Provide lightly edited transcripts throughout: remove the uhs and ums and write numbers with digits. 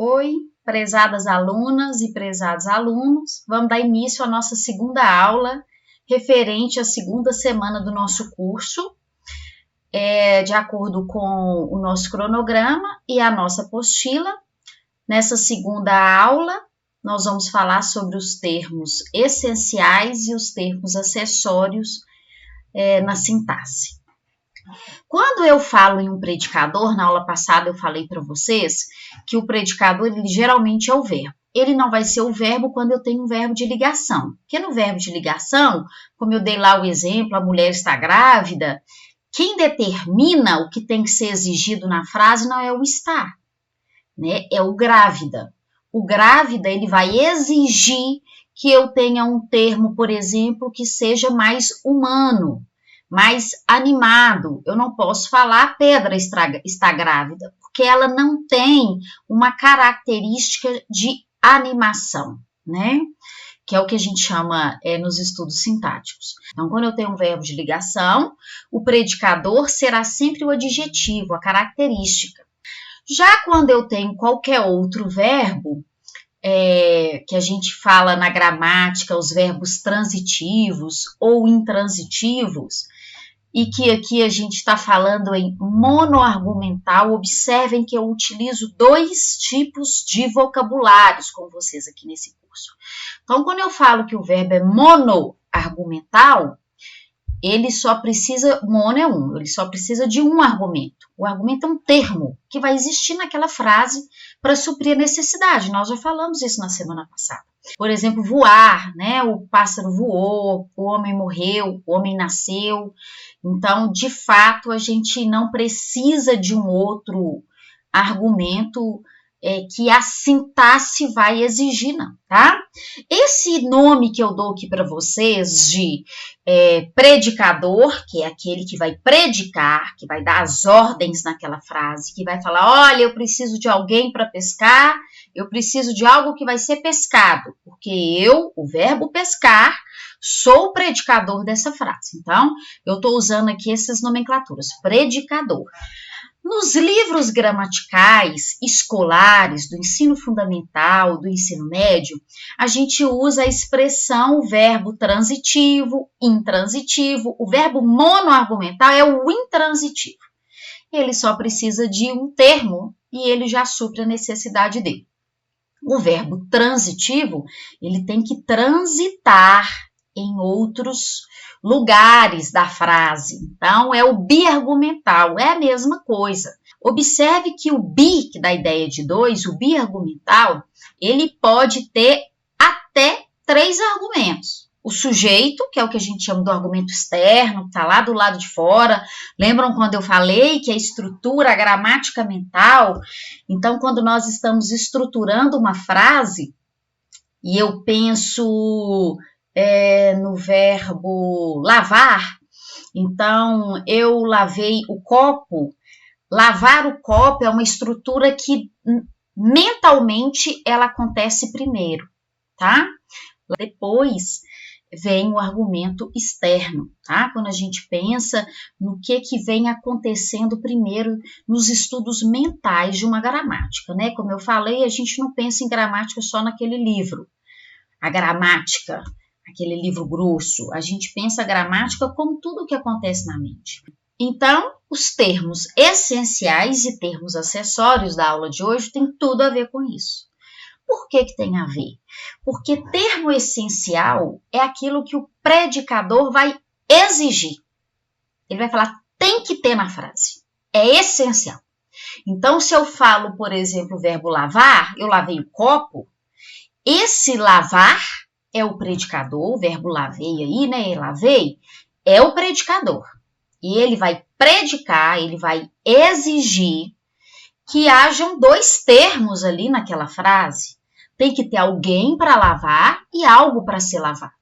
Oi, prezadas alunas e prezados alunos, vamos dar início à nossa segunda aula referente à segunda semana do nosso curso, de acordo com o nosso cronograma e a nossa apostila. Nessa segunda aula, nós vamos falar sobre os termos essenciais e os termos acessórios na sintaxe. Quando eu falo em um predicador, na aula passada eu falei para vocês que o predicador, ele geralmente é o verbo. Ele não vai ser o verbo quando eu tenho um verbo de ligação. Porque no verbo de ligação, como eu dei lá o exemplo, a mulher está grávida, quem determina o que tem que ser exigido na frase não é o estar, né? É o grávida. O grávida, ele vai exigir que eu tenha um termo, por exemplo, que seja mais humano, mais animado. Eu não posso falar a pedra está grávida, porque ela não tem uma característica de animação, né? Que é o que a gente chama nos estudos sintáticos. Então, quando eu tenho um verbo de ligação, o predicador será sempre o adjetivo, a característica. Já quando eu tenho qualquer outro verbo, que a gente fala na gramática, os verbos transitivos ou intransitivos, e que aqui a gente está falando em monoargumental, observem que eu utilizo dois tipos de vocabulários com vocês aqui nesse curso. Então, quando eu falo que o verbo é monoargumental, ele só precisa, mono é um, ele só precisa de um argumento. O argumento é um termo que vai existir naquela frase para suprir a necessidade. Nós já falamos isso na semana passada. Por exemplo, voar, né? O pássaro voou, o homem morreu, o homem nasceu. Então, de fato, a gente não precisa de um outro argumento que a sintaxe vai exigir, não, tá? Esse nome que eu dou aqui para vocês de predicador, que é aquele que vai predicar, que vai dar as ordens naquela frase, que vai falar, olha, eu preciso de alguém para pescar, eu preciso de algo que vai ser pescado, porque eu, o verbo pescar, sou o predicador dessa frase. Então, eu estou usando aqui essas nomenclaturas, predicador. Nos livros gramaticais escolares do ensino fundamental, do ensino médio, a gente usa a expressão verbo transitivo, intransitivo. O verbo monoargumental é o intransitivo. Ele só precisa de um termo e ele já supre a necessidade dele. O verbo transitivo, ele tem que transitar em outros lugares da frase. Então, é o biargumental, é a mesma coisa. Observe que o bi, que dá a ideia de dois, o biargumental, ele pode ter até 3 argumentos. O sujeito, que é o que a gente chama do argumento externo, que está lá do lado de fora. Lembram quando eu falei que a estrutura, a gramática mental? Então, quando nós estamos estruturando uma frase, e eu penso no verbo lavar, então eu lavei o copo. Lavar o copo é uma estrutura que mentalmente ela acontece primeiro, tá? Depois vem o argumento externo, tá? Quando a gente pensa no que vem acontecendo primeiro nos estudos mentais de uma gramática, né? Como eu falei, a gente não pensa em gramática só naquele livro, a gramática, aquele livro grosso, a gente pensa a gramática como tudo o que acontece na mente. Então, os termos essenciais e termos acessórios da aula de hoje têm tudo a ver com isso. Por que tem a ver? Porque termo essencial é aquilo que o predicador vai exigir. Ele vai falar, tem que ter na frase. É essencial. Então, se eu falo, por exemplo, o verbo lavar, eu lavei o copo, esse lavar é o predicador, o verbo lavei aí, né? Lavei, é o predicador. E ele vai predicar, ele vai exigir que hajam 2 termos ali naquela frase. Tem que ter alguém para lavar e algo para ser lavado.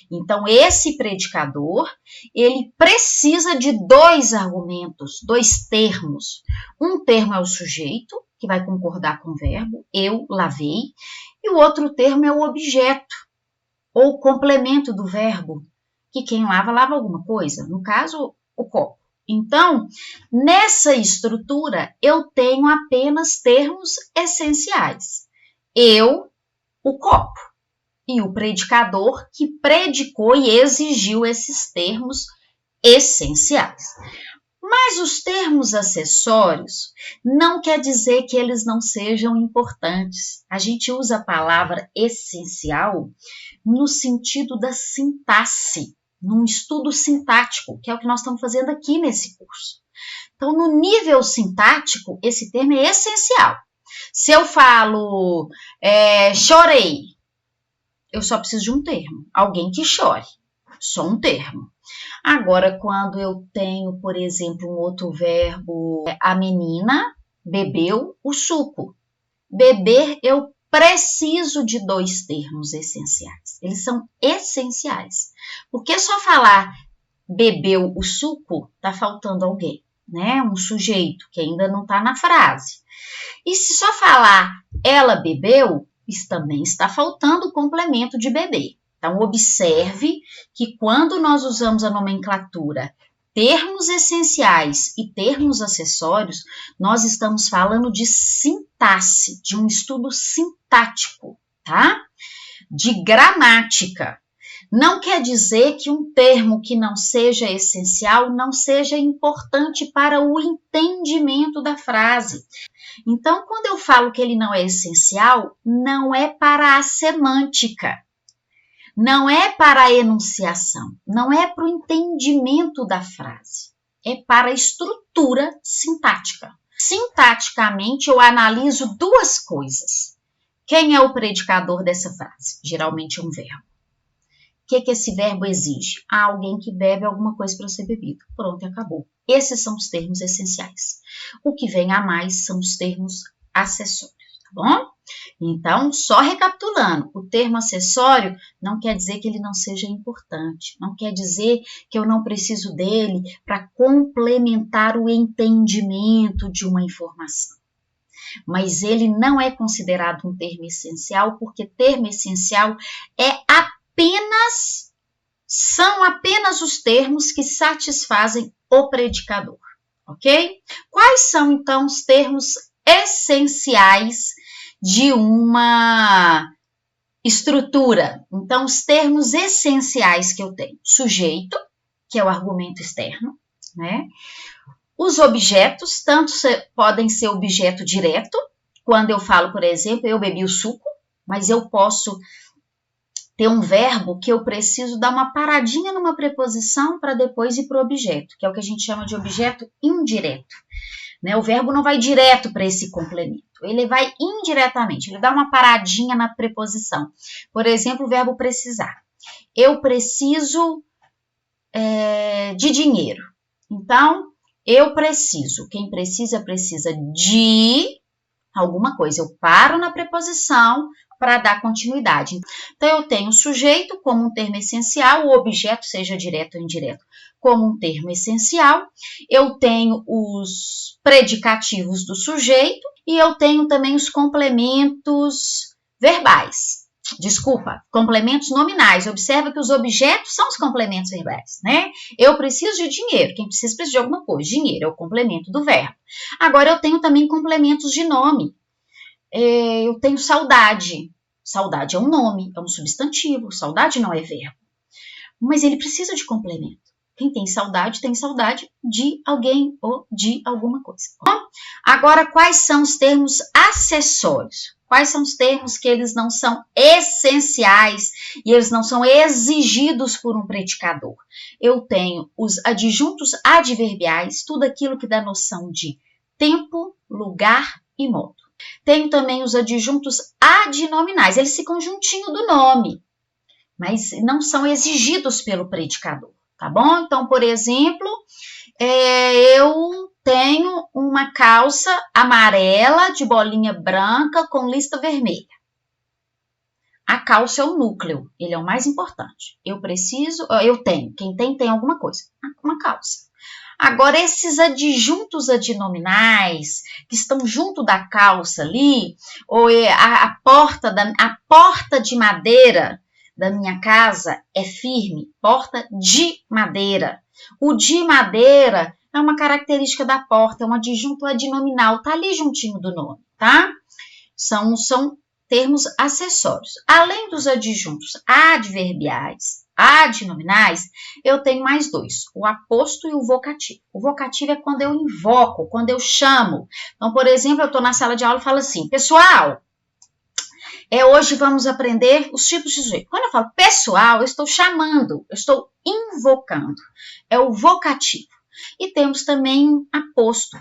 Então, esse predicador, ele precisa de 2 argumentos, 2 termos. Um termo é o sujeito, que vai concordar com o verbo, eu lavei, e o outro termo é o objeto, ou complemento do verbo, que quem lava, lava alguma coisa, no caso, o copo. Então, nessa estrutura, eu tenho apenas termos essenciais. Eu, o copo, e o predicador que predicou e exigiu esses termos essenciais. Mas os termos acessórios não quer dizer que eles não sejam importantes. A gente usa a palavra essencial no sentido da sintaxe, num estudo sintático, que é o que nós estamos fazendo aqui nesse curso. Então, no nível sintático, esse termo é essencial. Se eu falo chorei, eu só preciso de um termo, alguém que chore, só um termo. Agora, quando eu tenho, por exemplo, um outro verbo, a menina bebeu o suco. Beber, eu preciso de dois termos essenciais. Eles são essenciais. Porque só falar bebeu o suco, está faltando alguém, né? Um sujeito que ainda não está na frase. E se só falar ela bebeu, isso também está faltando o complemento de beber. Então, observe que quando nós usamos a nomenclatura termos essenciais e termos acessórios, nós estamos falando de sintaxe, de um estudo sintático, tá? De gramática. Não quer dizer que um termo que não seja essencial não seja importante para o entendimento da frase. Então, quando eu falo que ele não é essencial, não é para a semântica. Não é para a enunciação, não é para o entendimento da frase, é para a estrutura sintática. Sintaticamente, eu analiso duas coisas. Quem é o predicador dessa frase? Geralmente é um verbo. O que esse verbo exige? Alguém que bebe alguma coisa para ser bebido. Pronto, acabou. Esses são os termos essenciais. O que vem a mais são os termos acessórios, tá bom? Então, só recapitulando, o termo acessório não quer dizer que ele não seja importante, não quer dizer que eu não preciso dele para complementar o entendimento de uma informação. Mas ele não é considerado um termo essencial, porque termo essencial são apenas os termos que satisfazem o predicador, ok? Quais são, então, os termos essenciais de uma estrutura? Então, os termos essenciais que eu tenho: sujeito, que é o argumento externo, né? Os objetos, tanto podem ser objeto direto, quando eu falo, por exemplo, eu bebi o suco, mas eu posso ter um verbo que eu preciso dar uma paradinha numa preposição para depois ir para o objeto, que é o que a gente chama de objeto indireto. O verbo não vai direto para esse complemento, ele vai indiretamente, ele dá uma paradinha na preposição. Por exemplo, o verbo precisar. Eu preciso de dinheiro. Então, eu preciso. Quem precisa de alguma coisa. Eu paro na preposição para dar continuidade. Então, eu tenho o sujeito como um termo essencial, o objeto, seja direto ou indireto, como um termo essencial. Eu tenho os predicativos do sujeito e eu tenho também os complementos verbais. Complementos nominais. Observa que os objetos são os complementos verbais, né? Eu preciso de dinheiro. Quem precisa de alguma coisa. Dinheiro é o complemento do verbo. Agora, eu tenho também complementos de nome. Eu tenho saudade. Saudade é um nome, é um substantivo. Saudade não é verbo. Mas ele precisa de complemento. Quem tem saudade de alguém ou de alguma coisa. Bom, agora, quais são os termos acessórios? Quais são os termos que eles não são essenciais e eles não são exigidos por um predicador? Eu tenho os adjuntos adverbiais, tudo aquilo que dá noção de tempo, lugar e modo. Tenho também os adjuntos adnominais, eles ficam juntinho do nome, mas não são exigidos pelo predicador, tá bom? Então, por exemplo, eu tenho uma calça amarela de bolinha branca com lista vermelha. A calça é o núcleo, ele é o mais importante. Eu tenho, quem tem alguma coisa, uma calça. Agora, esses adjuntos adnominais que estão junto da calça ali, ou a porta de madeira da minha casa é firme, porta de madeira. O de madeira é uma característica da porta, é um adjunto adnominal, tá ali juntinho do nome, tá? São termos acessórios. Além dos adjuntos adverbiais, adnominais, eu tenho mais dois, o aposto e o vocativo. O vocativo é quando eu invoco, quando eu chamo. Então, por exemplo, eu estou na sala de aula e falo assim, pessoal, hoje vamos aprender os tipos de sujeito. Quando eu falo pessoal, eu estou chamando, eu estou invocando. É o vocativo. E temos também aposto.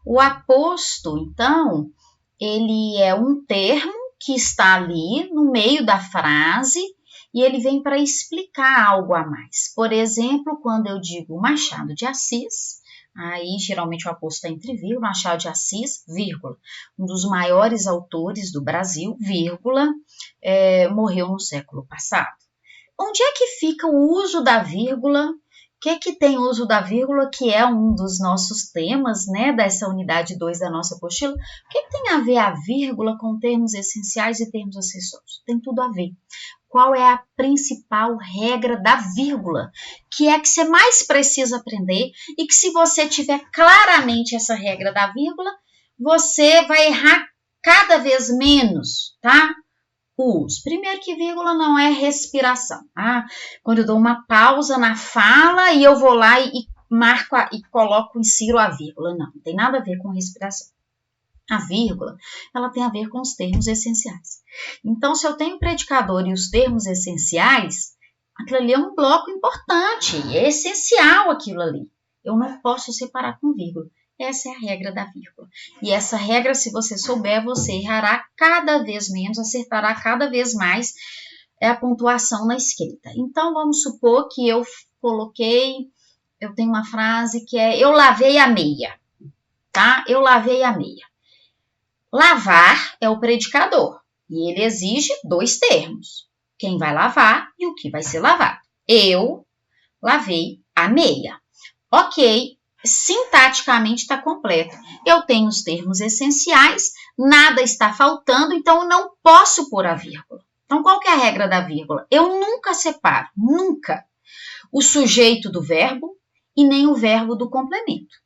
O aposto, então, ele é um termo que está ali no meio da frase e ele vem para explicar algo a mais. Por exemplo, quando eu digo Machado de Assis, aí geralmente o aposto está entre vírgula, Machado de Assis, vírgula, um dos maiores autores do Brasil, vírgula, morreu no século passado. Onde é que fica o uso da vírgula? O que tem o uso da vírgula, que é um dos nossos temas, né, dessa unidade 2 da nossa apostila? O que tem a ver a vírgula com termos essenciais e termos acessórios? Tem tudo a ver. Qual é a principal regra da vírgula? Que é que você mais precisa aprender e que se você tiver claramente essa regra da vírgula, você vai errar cada vez menos, tá? Uso. Primeiro que vírgula não é respiração. Quando eu dou uma pausa na fala e eu vou lá e marco e coloco, insiro a vírgula. Não tem nada a ver com respiração. A vírgula, ela tem a ver com os termos essenciais. Então, se eu tenho predicador e os termos essenciais, aquilo ali é um bloco importante, é essencial aquilo ali. Eu não posso separar com vírgula. Essa é a regra da vírgula. E essa regra, se você souber, você errará cada vez menos, acertará cada vez mais a pontuação na escrita. Então, vamos supor que eu tenho uma frase que é, eu lavei a meia, tá? Eu lavei a meia. Lavar é o predicador, e ele exige dois termos. Quem vai lavar e o que vai ser lavado. Eu lavei a meia. Ok. Sintaticamente está completo. Eu tenho os termos essenciais, nada está faltando, então eu não posso pôr a vírgula. Então, qual que é a regra da vírgula? Eu nunca separo, nunca, o sujeito do verbo e nem o verbo do complemento.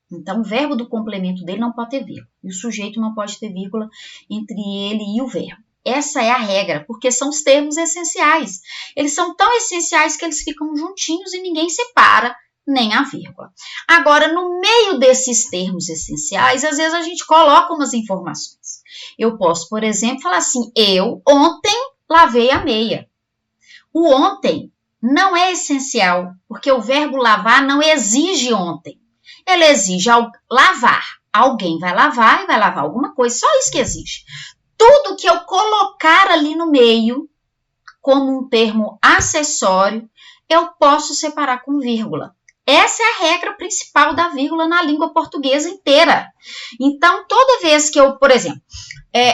Então, o verbo do complemento dele não pode ter vírgula, e o sujeito não pode ter vírgula entre ele e o verbo. Essa é a regra, porque são os termos essenciais. Eles são tão essenciais que eles ficam juntinhos e ninguém separa, nem a vírgula. Agora, no meio desses termos essenciais, às vezes a gente coloca umas informações. Eu posso, por exemplo, falar assim, eu ontem lavei a meia. O ontem não é essencial, porque o verbo lavar não exige ontem. Ele exige lavar. Alguém vai lavar e vai lavar alguma coisa, só isso que exige. Tudo que eu colocar ali no meio, como um termo acessório, eu posso separar com vírgula. Essa é a regra principal da vírgula na língua portuguesa inteira. Então, toda vez que eu, por exemplo,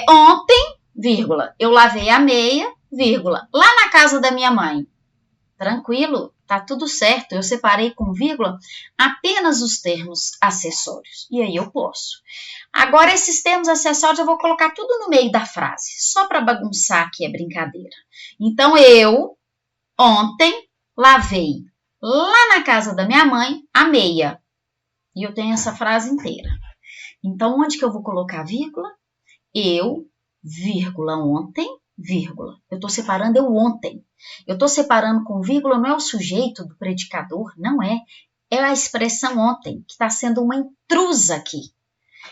ontem, vírgula, eu lavei a meia, vírgula, lá na casa da minha mãe. Tranquilo, tá tudo certo. Eu separei com vírgula apenas os termos acessórios. E aí eu posso. Agora, esses termos acessórios eu vou colocar tudo no meio da frase, só para bagunçar aqui a brincadeira. Então, eu, ontem, lavei lá na casa da minha mãe, a meia. E eu tenho essa frase inteira. Então, onde que eu vou colocar a vírgula? Eu, vírgula, ontem, vírgula. Eu estou separando eu ontem. Eu estou separando com vírgula, não é o sujeito do predicador, não é. É a expressão ontem, que está sendo uma intrusa aqui.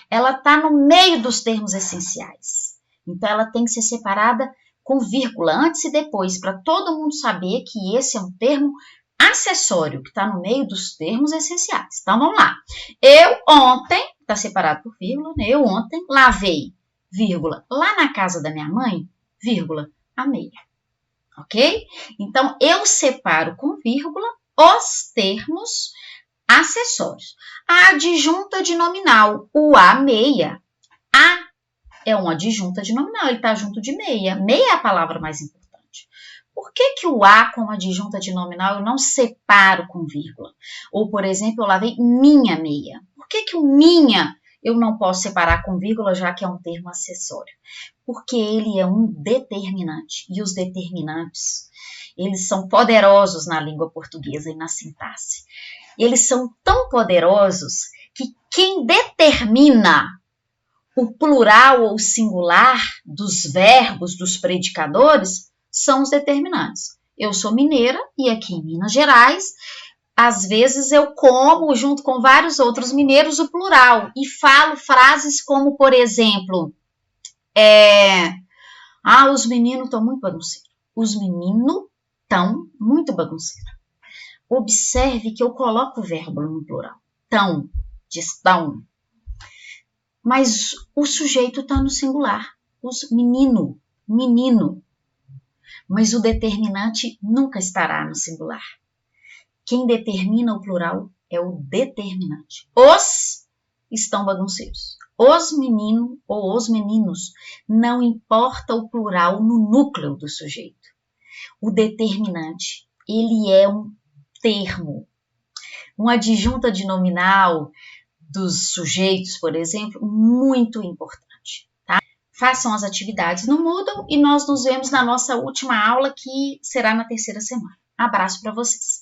Ela está no meio dos termos essenciais. Então, ela tem que ser separada com vírgula, antes e depois, para todo mundo saber que esse é um termo acessório, que está no meio dos termos essenciais. Então, vamos lá. Eu ontem, está separado por vírgula, né? Eu ontem lavei, vírgula, lá na casa da minha mãe, vírgula, a meia. Ok? Então, eu separo com vírgula os termos acessórios. A adjunta de nominal, o a meia. A é um adjunta de nominal, ele está junto de meia. Meia é a palavra mais importante. Por que o a como adjunta de nominal eu não separo com vírgula? Ou, por exemplo, eu lavei minha meia. Por que o minha eu não posso separar com vírgula, já que é um termo acessório? Porque ele é um determinante. E os determinantes, eles são poderosos na língua portuguesa e na sintaxe. eles são tão poderosos que quem determina o plural ou singular dos verbos, dos predicadores, são os determinantes. Eu sou mineira e aqui em Minas Gerais, às vezes eu como, junto com vários outros mineiros, o plural e falo frases como, por exemplo, os meninos estão muito bagunceiros. Os meninos estão muito bagunceiros. Observe que eu coloco o verbo no plural. Tão, estão. Mas o sujeito está no singular. Os menino. Mas o determinante nunca estará no singular. Quem determina o plural é o determinante. Os estão bagunceiros. Os meninos ou os meninos, não importa o plural no núcleo do sujeito. O determinante, ele é um termo, uma adjunta de nominal dos sujeitos, por exemplo, muito importante. Tá? Façam as atividades no Moodle e nós nos vemos na nossa última aula, que será na terceira semana. Abraço para vocês.